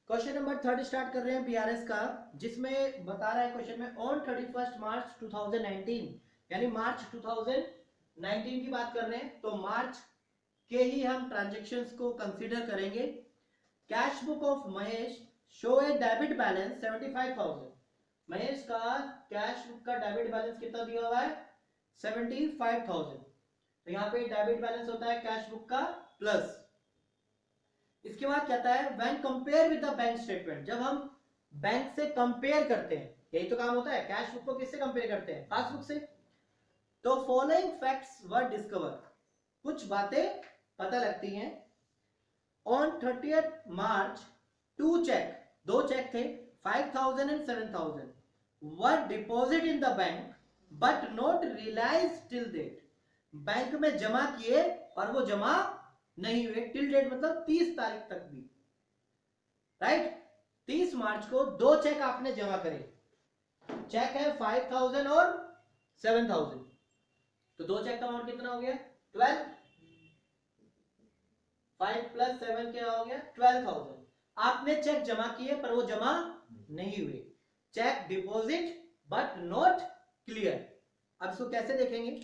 Question number 3 start कर रहे हैं बीआरएस का, जिसमें बता रहा है क्वेश्चन में ऑन 31 मार्च 2019 यानी मार्च 2019 की बात कर रहे हैं, तो मार्च के ही हम ट्रांजेक्शन्स को कंसीडर करेंगे। Cash book of Mahesh show A debit balance 75,000। Mahesh का कैश बुक का डेबिट बैलेंस कितना दिया हुआ है 75,000। तो यहाँ पे डेबिट बैलेंस होता है कैश बुक का प्लस। इसके बाद कहता है when compare with the bank statement, जब हम बैंक से कंपेयर करते हैं, यही तो काम होता है, कैश बुक को किससे कंपेयर करते हैं, पासबुक से। तो फॉलोइंग फैक्ट्स वर डिस्कवर, कुछ बातें पता लगती हैं। ऑन 30 मार्च टू चेक, दो चेक थे 5,000 and 7,000 were deposit in the bank but not realise till date. Bank में जमा किए और वो जमा नहीं हुए टिल डेट, मतलब 30 तारीख तक भी, राइट। 30 मार्च को दो चेक आपने जमा करे, चेक है 5,000 और 7,000, तो दो चेक का अमाउंट कितना हो गया 12। 5 + 7 क्या हो गया 12,000। आपने चेक जमा किए पर वो जमा नहीं हुए, cheque deposit but not clear. अब इसको कैसे देखेंगे,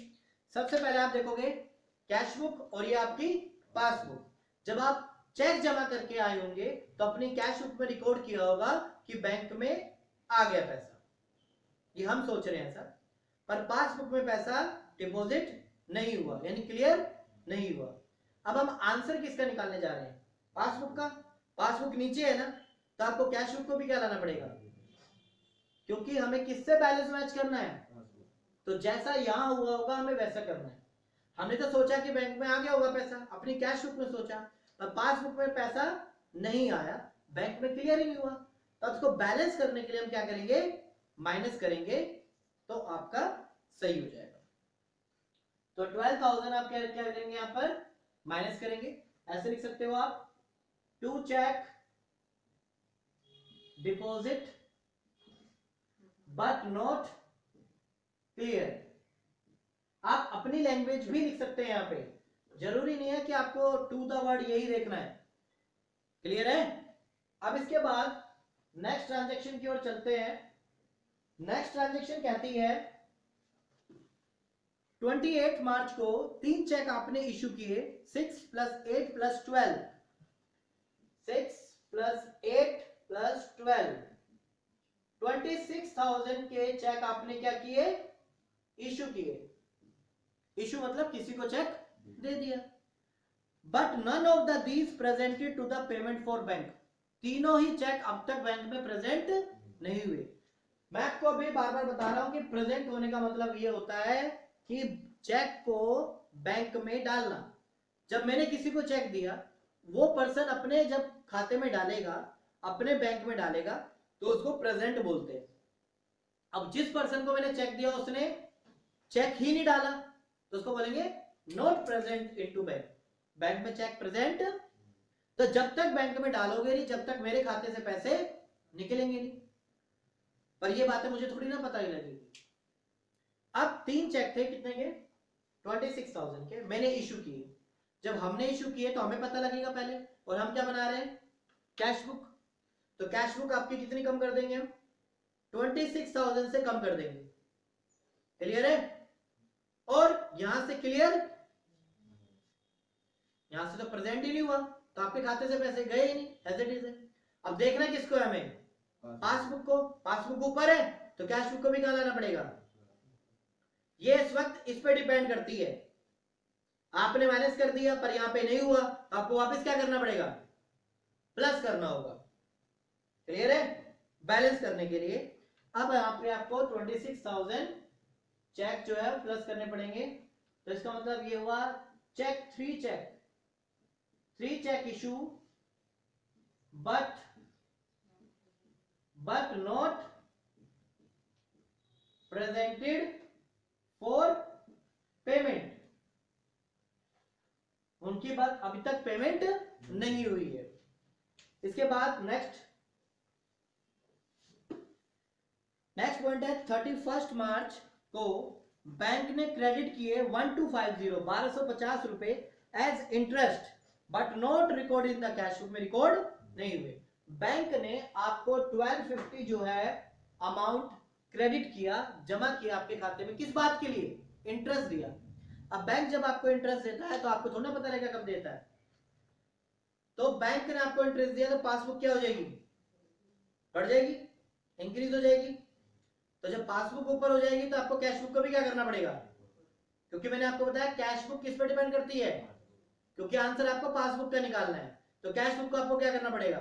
सबसे पहले आप देखोगे कैश बुक और ये आपकी पासबुक। जब आप चेक जमा करके आए होंगे तो अपनी कैश बुक में रिकॉर्ड किया होगा कि बैंक में आ गया पैसा, ये हम सोच रहे हैं सर, पर पासबुक में पैसा डिपॉजिट नहीं हुआ यानी क्लियर नहीं हुआ। अब हम आंसर किसका निकालने जा रहे हैं, पासबुक का। पासबुक नीचे है ना, तो आपको कैश बुक को भी क्या लाना पड़ेगा, क्योंकि हमें किससे बैलेंस मैच करना है, तो जैसा यहां हुआ होगा हमें वैसा करना है। हमने तो सोचा कि बैंक में आ गया होगा पैसा, अपनी कैश बुक में सोचा, पर पासबुक में पैसा नहीं आया, बैंक में क्लियर ही नहीं हुआ, तो उसको बैलेंस करने के लिए हम क्या करेंगे, माइनस करेंगे, तो आपका सही हो जाएगा। तो 12,000 आप क्या करेंगे, यहाँ पर माइनस करेंगे। ऐसे लिख सकते हो आप, two cheque deposit but not clear. आप अपनी लैंग्वेज भी लिख सकते हैं, यहां पे जरूरी नहीं है कि आपको टू द वर्ड यही देखना है, क्लियर है। अब इसके बाद नेक्स्ट ट्रांजैक्शन की ओर चलते हैं। नेक्स्ट ट्रांजैक्शन कहती है 28 मार्च को तीन चेक आपने इशू किए, 6 + 8 + 12, 6 + 8 + 12, 26,000 के चेक आपने क्या किए, इशू किए। इशू मतलब किसी को चेक दे दिया। But none of the these presented to the payment for bank, तीनों ही चेक अब तक बैंक में प्रेजेंट नहीं हुए। मैं आपको अभी बार बार बता रहा हूं कि प्रेजेंट होने का मतलब ये होता है कि चेक को बैंक में डालना। जब मैंने किसी को चेक दिया, वो पर्सन अपने जब खाते में डालेगा, अपने बैंक में डालेगा, तो उसको प्रेजेंट बोलते हैं। अब जिस पर्सन को मैंने चेक दिया उसने चेक ही नहीं डाला, तो उसको बोलेंगे not present into bank. Bank में चेक प्रेजेंट, तो जब तक बैंक में डालोगे नहीं, जब तक मेरे खाते से पैसे निकलेंगे नहीं। पर ये बातें मुझे थोड़ी ना पता ही लगेगी। अब तीन चेक थे, कितने के 26,000 के, मैंने इशू किए। जब हमने इशू किए तो हमें पता लगेगा पहले, और हम क्या बना रहे हैं, कैश बुक। तो कैश बुक आपकी कितनी कम कर देंगे हम, 26,000 से कम कर देंगे, क्लियर है। और यहां से क्लियर, यहां से तो प्रेजेंट ही नहीं हुआ, तो आपके खाते से पैसे गए ही नहीं, एज इट इज है। अब देखना किसको है हमें, पासबुक को। पासबुक ऊपर है तो कैश बुक को भी कहां लाना पड़ेगा, ये इस वक्त इस पे डिपेंड करती है। आपने माइनस कर दिया पर यहां पे नहीं हुआ, तो आपको वापस क्या करना पड़ेगा, प्लस करना होगा, क्लियर है, बैलेंस करने के लिए। अब यहां पे आपको 26,000 चेक जो है प्लस करने पड़ेंगे, तो इसका मतलब ये हुआ cheque 3 cheque issue but not presented for payment. उनकी बात अभी तक पेमेंट नहीं हुई है। इसके बाद नेक्स्ट पॉइंट है 31 मार्च को बैंक ने क्रेडिट किए 1250 रुपए as interest but not record in the cash book में रिकॉर्ड नहीं हुए। बैंक ने आपको 1250 जो है अमाउंट क्रेडिट किया, जमा किया आपके खाते में, किस बात के लिए? इंटरेस्ट दिया। अब बैंक जब आपको इंटरेस्ट देता है तो आपको थोड़ा पता रहेगा कब देता है। तो बैंक ने आपको इंटरेस्ट दिया तो पासबुक क्या हो जाएगी? बढ़ जाएगी, इंक्रीज हो जाएगी। तो जब पासबुक ऊपर हो जाएगी तो आपको कैश बुक को भी क्या करना पड़ेगा, क्योंकि मैंने आपको बताया कैश बुक किस पे डिपेंड करती है, क्योंकि आंसर आपको पासबुक का निकालना है। तो कैश बुक को आपको क्या करना पड़ेगा,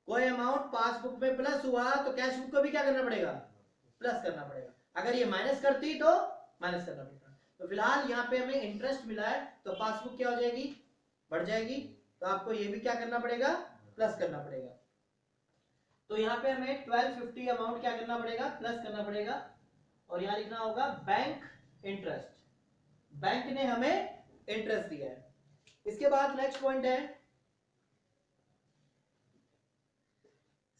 कोई अमाउंट पासबुक में प्लस हुआ तो कैश बुक को भी क्या करना पड़ेगा, प्लस करना पड़ेगा। अगर ये माइनस करती तो माइनस करना पड़ेगा। तो फिलहाल यहाँ पे हमें इंटरेस्ट मिला है तो पासबुक क्या हो जाएगी, बढ़ जाएगी। तो आपको ये भी क्या करना पड़ेगा, प्लस करना पड़ेगा। तो यहाँ पे हमें 1250 अमाउंट क्या करना पड़ेगा, प्लस करना पड़ेगा। और यहाँ लिखना होगा बैंक इंटरेस्ट, बैंक ने हमें इंटरेस्ट दिया है। इसके बाद नेक्स्ट पॉइंट है,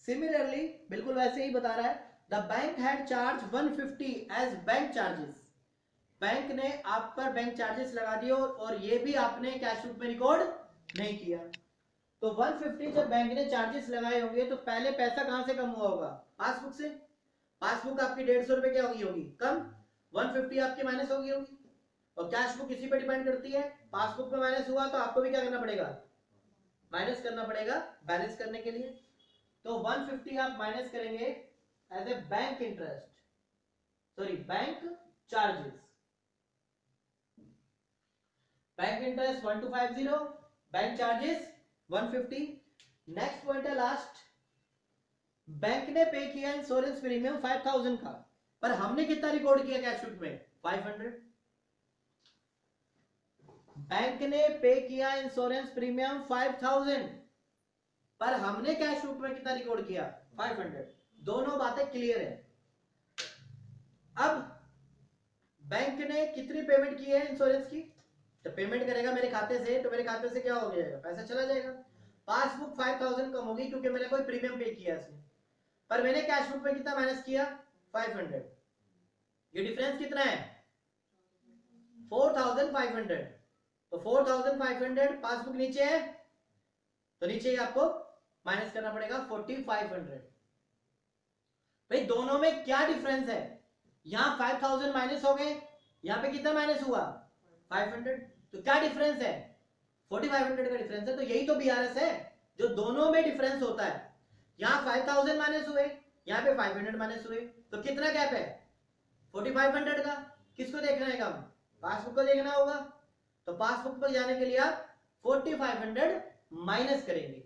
सिमिलरली बिल्कुल वैसे ही बता रहा है, the bank had charge 150 as bank charges. Bank ने आप पर बैंक चार्जेस लगा दिए और ये भी आपने कैश बुक में रिकॉर्ड नहीं किया। तो 150 जब बैंक ने चार्जेस लगाए होंगे तो पहले पैसा कहां से कम हुआ होगा, पासबुक से। पासबुक आपकी 150 रुपए क्या होगी कम, 150 आपकी माइनस होगी। और कैश बुक इसी पे डिपेंड करती है, पासबुक में माइनस हुआ तो आपको भी क्या करना पड़ेगा, माइनस करना पड़ेगा बैलेंस करने के लिए। तो 150 आप माइनस करेंगे as a bank interest, sorry bank charges, bank interest 1250, bank charges 150। Next point है लास्ट, बैंक ने पे किया इंश्योरेंस प्रीमियम 5000 का, पर हमने कितना रिकॉर्ड किया कैश बुक में, 500। बैंक ने पे किया इंश्योरेंस प्रीमियम 5000, पर हमने कैश बुक में कितना रिकॉर्ड किया, 500। दोनों बातें क्लियर है। अब बैंक ने कितनी पेमेंट की है इंश्योरेंस की, जब पेमेंट करेगा मेरे खाते से तो मेरे खाते से क्या हो जाएगा, पैसा चला जाएगा। पासबुक 5000 कम होगी क्योंकि मैंने कोई प्रीमियम पे किया इसमें, पर मैंने कैश बुक में कितना माइनस किया, 500। ये डिफरेंस कितना है, 4500। तो 4500 पासबुक नीचे है तो नीचे ही आपको माइनस करना पड़ेगा 4500। भाई दोनों में क्या डिफरेंस है, यहां 5000 माइनस हो गए, यहां पे कितना माइनस हुआ, 500। तो क्या डिफरेंस है, 4500 का डिफरेंस है। तो यही तो बीआरएस है, जो दोनों में डिफरेंस होता है। यहां 5000 माइनस हुए, यहां पे 500 माइनस हुए, तो कितना गैप है, 4500 का। किसको देखना है कम, पासबुक को देखना होगा। तो पासबुक पर जाने के लिए आप 4500 माइनस करेंगे।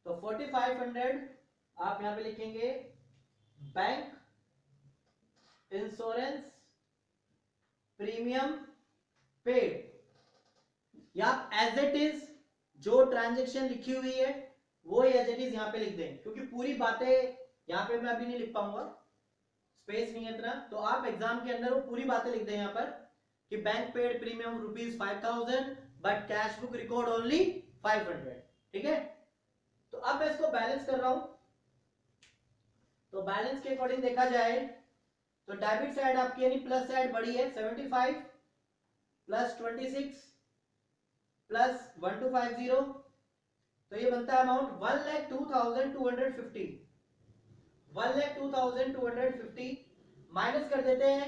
तो 4500 आप यहां पे लिखेंगे बैंक इंश्योरेंस प्रीमियम पेड, या आप एज इट इज जो ट्रांजैक्शन लिखी हुई है वो एज इट इज यहां पे लिख दें, क्योंकि पूरी बातें यहां पे मैं अभी नहीं लिख पाऊंगा, स्पेस नहीं है इतना। तो आप एग्जाम के अंदर वो पूरी बातें लिख दें यहां पर कि bank paid premium ₹5000 but cash book record only 500। ठीक है, तो अब मैं इसको बैलेंस कर रहा हूं। तो बैलेंस के अकॉर्डिंग देखा जाए तो डेबिट साइड आपकी यानी प्लस साइड बड़ी है, 75 प्लस 26 प्लस 1250, तो ये बनता है अमाउंट 1,02,250। 1,02,250 माइनस कर देते हैं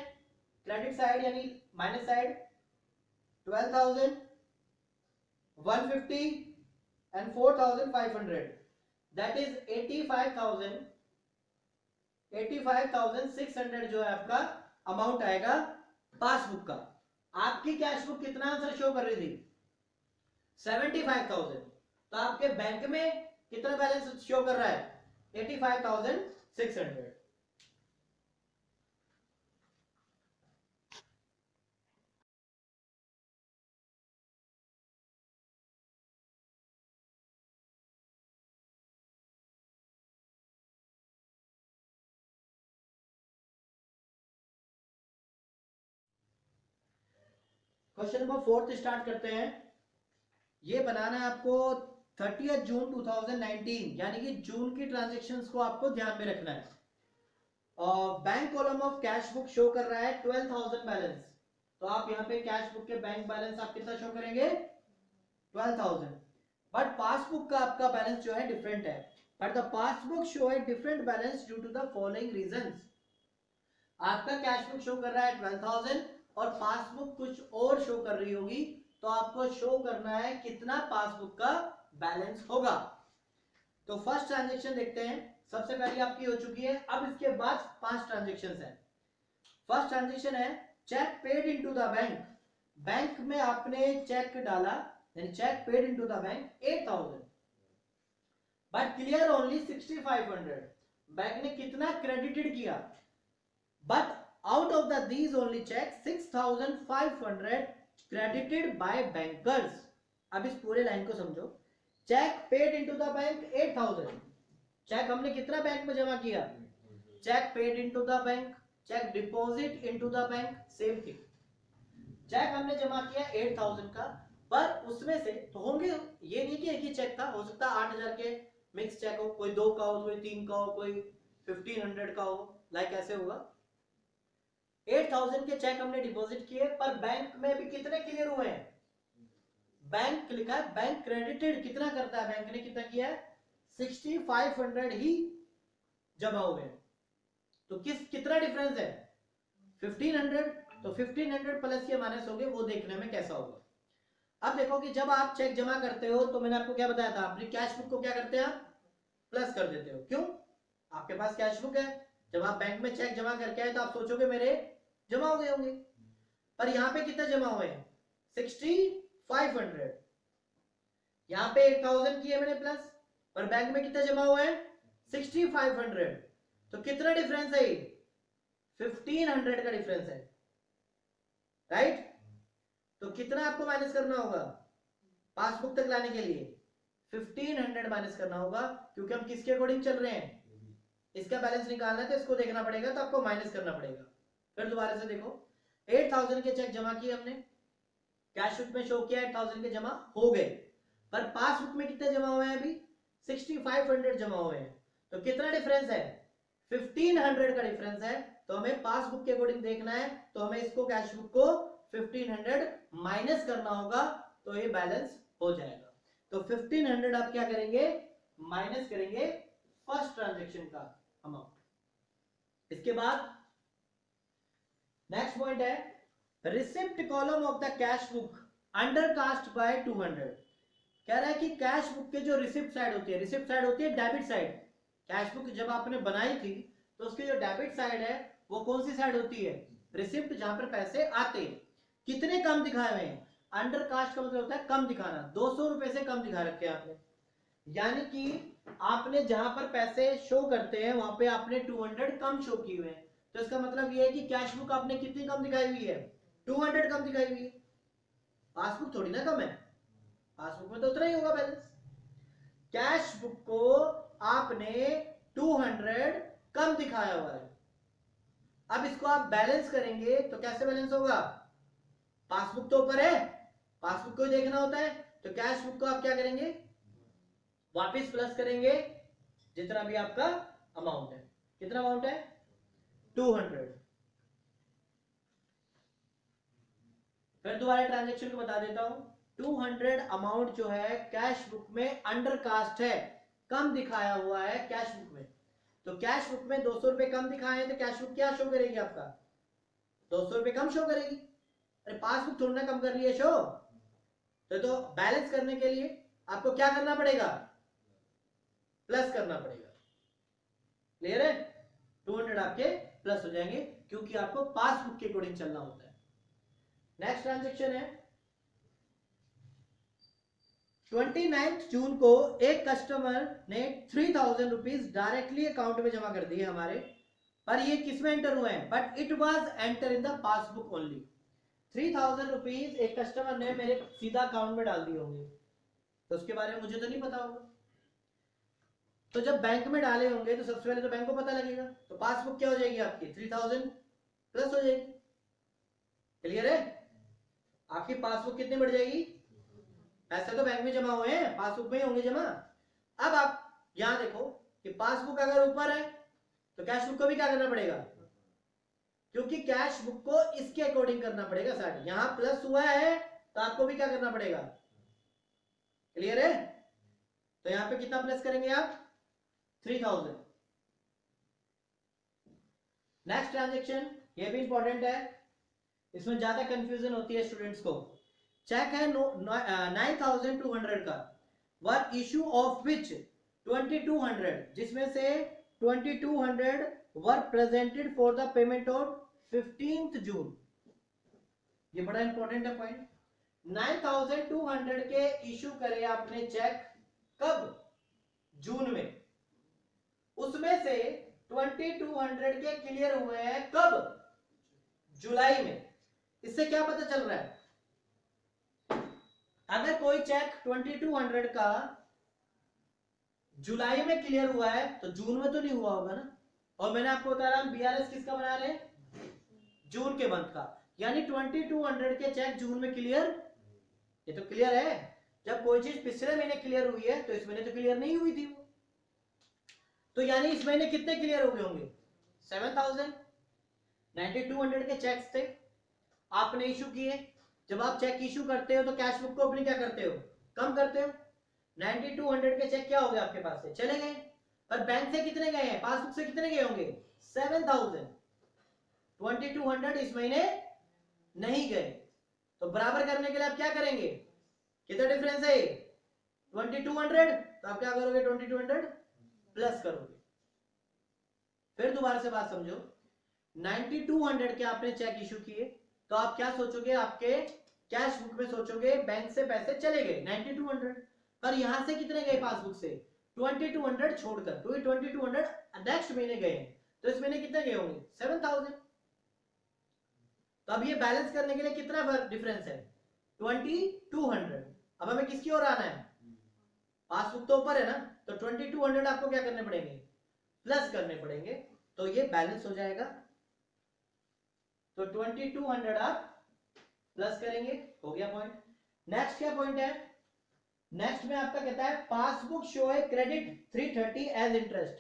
क्रेडिट साइड यानी minus side, 12,000 150 and 4,500, that is 85,600 जो है आपका अमाउंट आएगा पासबुक का। आपकी कैश बुक कितना आंसर शो कर रही थी, 75,000। तो आपके बैंक में कितना बैलेंस शो कर रहा है, 85,600। क्वेश्चन नंबर 4 स्टार्ट करते हैं। ये बनाना है आपको 30 जून 2019, यानी कि जून की ट्रांजैक्शंस को आपको ध्यान में रखना है। और bank column of cash book show कर रहा है 12,000 बैलेंस, तो आप यहाँ पे कैश बुक के बैंक बैलेंस आप कितना शो करेंगे, 12,000। बट पासबुक का आपका बैलेंस जो है डिफरेंट है, but the passbook show a different balance due to the following reasons. आपका कैश बुक शो कर रहा है 12,000 और पासबुक कुछ और शो कर रही होगी, तो आपको शो करना है कितना पासबुक का बैलेंस होगा। तो फर्स्ट ट्रांजेक्शन देखते हैं, सबसे पहले आपकी हो चुकी है। अब इसके बाद 5 ट्रांजेक्शन है। फर्स्ट ट्रांजेक्शन है cheque paid into the bank. Bank में आपने चेक डाला, यानी cheque paid into the bank 8,000 but clear only 6,500। Bank ने कितना क्रेडिटेड किया, but out of the these only cheque 6,500 credited by bankers. अब इस पूरे लाइन को समझो। Cheque paid into the bank 8,000, cheque हमने कितना बैंक में जमा किया, cheque paid into the bank, cheque deposit into the bank, same thing. Cheque हमने जमा किया 8,000 का, पर उसमें से तो होंगे, ये नहीं कि एक ही चेक था, हो सकता है 8,000 के मिक्स चेक हो, कोई 2 का हो, कोई 3 का हो, कोई 1,500 का हो, लाइक ऐसे होगा। 8,000 के चेक हमने डिपॉजिट किए, पर बैंक में भी कितने क्लियर हुए हैं, बैंक लिखा है बैंक क्रेडिटेड कितना करता है, बैंक ने कितना किया है 6,500 ही जमा हुए। तो कितना डिफरेंस है 1,500, तो 1,500 प्लस या माइनस होंगे, वो देखने में कैसा होगा। अब देखो कि जब आप चेक जमा करते हो तो मैंने आपको क्या बताया था, अपनी कैश बुक को क्या करते हैं आप प्लस कर देते हो। क्यों, आपके पास कैश बुक है, जब आप बैंक में चेक जमा करके आए तो आप सोचोगे मेरे जमा हो गए होंगे, पर यहाँ पे कितना जमा हुए हैं 6,500। यहाँ पे 8,000 किए मैंने प्लस, पर बैंक में कितना जमा हुए हैं 6,500। तो कितना डिफरेंस है, 1,500 का डिफरेंस है, राइट। तो कितना आपको माइनस करना होगा पासबुक तक लाने के लिए, 1,500 माइनस करना होगा, क्योंकि हम किसके अकॉर्डिंग चल रहे हैं, इसका बैलेंस निकालना है तो इसको देखना पड़ेगा, तो आपको माइनस करना पड़ेगा। फिर दोबारा से देखो, 8,000 के चेक जमा किए हमने, कैश बुक में शो किया 8,000 के जमा हो गए, पर पासबुक में कितने जमा हुए हैं अभी 6,500 जमा हुए हैं। तो कितना डिफरेंस है 1,500 का डिफरेंस है। तो हमें पासबुक के अकॉर्डिंग देखना है, तो हमें इसको कैश बुक को 1,500 माइनस करना होगा, तो ये बैलेंस हो जाएगा। तो 1,500 आप क्या करेंगे माइनस करेंगे फर्स्ट ट्रांजेक्शन का अमाउंट। इसके बाद नेक्स्ट पॉइंट है receipt column of the cash book undercast by 200। कह रहा है कि कैश बुक के जो रिसिप्ट साइड होती है, रिसिप्ट साइड होती है डेबिट साइड। कैश बुक जब आपने बनाई थी तो उसकी जो डेबिट साइड है वो कौन सी साइड होती है, रिसिप्ट, जहां पर पैसे आते हैं। कितने कम दिखाए हुए हैं, अंडर कास्ट का मतलब होता है कम दिखाना, 200 रुपए से कम दिखा रखे हैं आपने, यानी कि आपने जहां पर पैसे शो करते हैं वहां पे आपने 200 कम शो किए हुए हैं। तो इसका मतलब ये है कि कैश बुक आपने कितनी कम दिखाई हुई है 200 कम दिखाई हुई है। पासबुक थोड़ी ना कम है, पासबुक में तो उतना ही होगा बैलेंस। कैश बुक को आपने 200 कम दिखाया हुआ है। अब इसको आप बैलेंस करेंगे तो कैसे बैलेंस होगा, पासबुक तो ऊपर है, पासबुक को ही देखना होता है, तो कैश बुक को आप क्या करेंगे वापस प्लस करेंगे जितना भी आपका अमाउंट है। कितना अमाउंट है 200। फिर दोबारा ट्रांजेक्शन को बता देता हूं, 200 अमाउंट जो है कैश बुक में अंडर कास्ट है, कम दिखाया हुआ है कैश बुक में। तो कैश बुक में 200 रुपए कम दिखाए हैं, तो कैश बुक क्या शो करेगी आपका 200 रुपए कम शो करेगी। अरे पासबुक थोड़ा कम कर रही है शो, तो बैलेंस करने के लिए आपको क्या करना पड़ेगा प्लस करना पड़ेगा। क्लियर है, 200 आपके प्लस हो जाएंगे क्योंकि आपको पासबुक के अकॉर्डिंग चलना होता है। नेक्स्ट ट्रांजेक्शन है 29 जून को एक कस्टमर ने 3,000 रुपीज डायरेक्टली अकाउंट में जमा कर दिए हमारे, पर ये किसमें एंटर हुए हैं, but it was enter in the passbook only. 3,000 rupees एक कस्टमर ने मेरे सीधा अकाउंट में डाल दिए होंगे, तो उसके बारे में मुझे तो नहीं पता होगा। तो जब बैंक में डाले होंगे तो सबसे पहले तो बैंक को पता लगेगा, तो पासबुक क्या हो जाएगी आपकी 3,000 प्लस हो जाएगी। क्लियर है, आपकी पासबुक कितनी बढ़ जाएगी, पैसे तो बैंक में जमा हुए हैं पासबुक में ही होंगे जमा। अब आप यहां देखो कि पासबुक अगर ऊपर है तो कैश बुक को भी क्या करना पड़ेगा, क्योंकि कैश बुक को इसके अकॉर्डिंग करना पड़ेगा साइड, यहां प्लस हुआ है तो आपको भी क्या करना पड़ेगा। क्लियर है, तो यहां पे कितना प्लस करेंगे आप 3000। नेक्स्ट ट्रांजेक्शन, ये भी इंपॉर्टेंट है, इसमें ज्यादा कंफ्यूजन होती है स्टूडेंट्स को। चेक है 9200 का, वर इशू ऑफ विच 2200, जिसमें से 2200 वर presented for the payment on 15th जून। ये बड़ा इंपॉर्टेंट है पॉइंट। 9200 के इशू करे आपने चेक कब, जून में, उसमें से 2200 के क्लियर हुए हैं कब, जुलाई में। इससे क्या पता चल रहा है, अगर कोई चेक 2200 का जुलाई में क्लियर हुआ है तो जून में तो नहीं हुआ होगा ना। और मैंने आपको बताया बीआरएस किसका बना रहे हैं, जून के मंथ का, यानी 2200 के चेक जून में क्लियर, ये तो क्लियर है। जब कोई चीज पिछले महीने क्लियर हुई है तो इस महीने तो क्लियर नहीं हुई थी वो, तो यानी इस महीने कितने क्लियर हो गए होंगे 7000। 9200 के चेक्स थे, आपने इशू किए। जब आप चेक इशू करते हो तो कैश बुक को अपनी क्या करते हो, कम करते हो। 9200 के चेक क्या हो गए आपके पास से, चले गए। पर बैंक से कितने गए हैं, पासबुक से कितने गए होंगे 7000। 2200 इस महीने नहीं गए, तो बराबर करने के लिए आप क्या करेंगे, कितना डिफरेंस है 2200, तो आप क्या करोगे 2200 प्लस करोगे। फिर दोबारा से बात समझो, 9200 के आपने चेक इशू किए, तो आप क्या सोचोगे, आपके कैश बुक में सोचोगे बैंक से पैसे चले गए 9200, पर यहां से कितने गए पासबुक से 2200 छोड़कर, तो 2200 नेक्स्ट महीने गए, तो इस महीने कितने गए होंगे 7000। तो अब ये बैलेंस करने के लिए कितना डिफरेंस है 2200। अब हमें किसकी ओर आना है, पासबुक तो ऊपर है ना, तो 2200 आपको क्या करने पड़ेंगे, प्लस करने पड़ेंगे, तो ये बैलेंस हो जाएगा। तो 2200 आप प्लस करेंगे, हो गया पॉइंट। नेक्स्ट क्या पॉइंट है, नेक्स्ट में आपका कहता है passbook show a credit 330 as interest.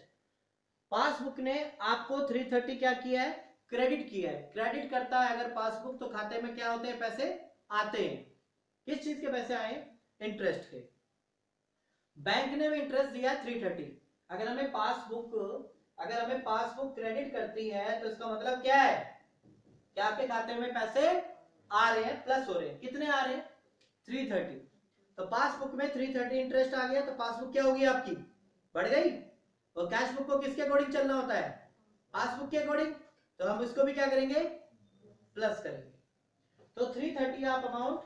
Passbook ने आपको 330 क्या किया है, क्रेडिट किया है। क्रेडिट करता है अगर पासबुक, तो खाते में क्या होते हैं, पैसे आते हैं। किस चीज के पैसे आए, इंटरेस्ट के। बैंक ने भी इंटरेस्ट दिया 330। अगर हमें पासबुक क्रेडिट करती है तो इसका मतलब क्या है, क्या आपके खाते में पैसे आ रहे हैं, प्लस हो रहे हैं। कितने आ रहे हैं 330। तो पासबुक में 330 इंटरेस्ट आ गया, तो पासबुक क्या होगी आपकी, बढ़ गई। और कैश बुक को किसके अकॉर्डिंग चलना होता है, पासबुक के अकॉर्डिंग, तो हम इसको भी क्या करेंगे, प्लस करेंगे। तो 330 आप अमाउंट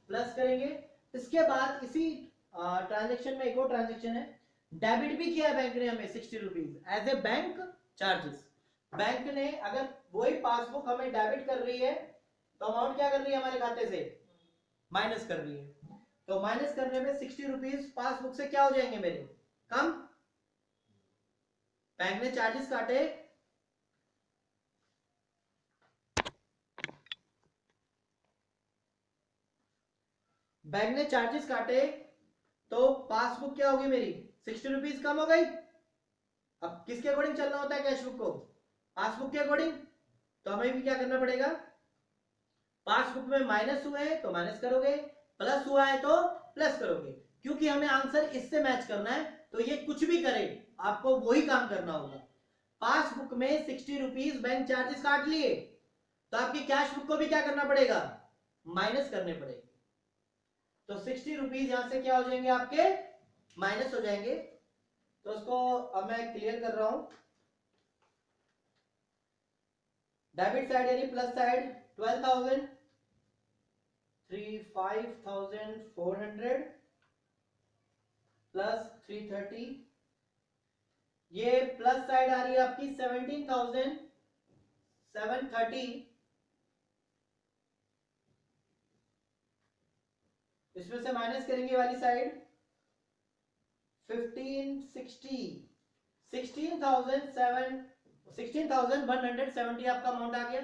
प्लस करेंगे। इसके बाद इसी ट्रांजेक्शन में एक और ट्रांजेक्शन है, डेबिट भी किया है बैंक ने हमें 60 rupees as a bank charges. Bank ने अगर वही पासबुक हमें डेबिट कर रही है, तो अमाउंट क्या कर रही है, हमारे खाते से माइनस कर रही है। तो माइनस करने में 60 रुपीज पासबुक से क्या हो जाएंगे मेरे, कम। बैंक ने चार्जेस काटे, बैंक ने चार्जेस काटे, तो पासबुक क्या होगी मेरी 60 रुपीज कम हो गई। अब किसके अकॉर्डिंग चलना होता है कैश बुक को, पासबुक के अकॉर्डिंग। तो हमें भी क्या करना पड़ेगा, पासबुक में माइनस हुए हैं तो माइनस करोगे, प्लस हुआ है तो प्लस करोगे, क्योंकि हमें आंसर इससे मैच करना है। तो ये कुछ भी करे आपको वही काम करना होगा। पासबुक में 60 रुपीज बैंक चार्जेस काट लिए, तो आपकी कैश बुक को भी क्या करना पड़ेगा, माइनस करने पड़ेगा। तो 60 रुपीज यहां से क्या हो जाएंगे आपके, माइनस हो जाएंगे। तो उसको अब मैं क्लियर कर रहा हूं। डेबिट साइड यानी प्लस साइड 12,000 5,400 प्लस 330, ये प्लस साइड आ रही है आपकी 17,730, इसमें से माइनस करेंगे वाली साइड 1560, 16,170 आपका अमाउंट आ गया।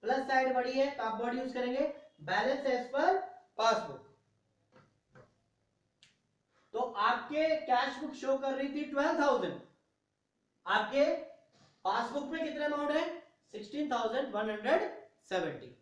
प्लस साइड बढ़ी है तो आप वर्ड यूज करेंगे बैलेंस एज पर पासबुक। तो आपके कैश बुक शो कर रही थी 12,000, आपके पासबुक में कितने अमाउंट है 16,170।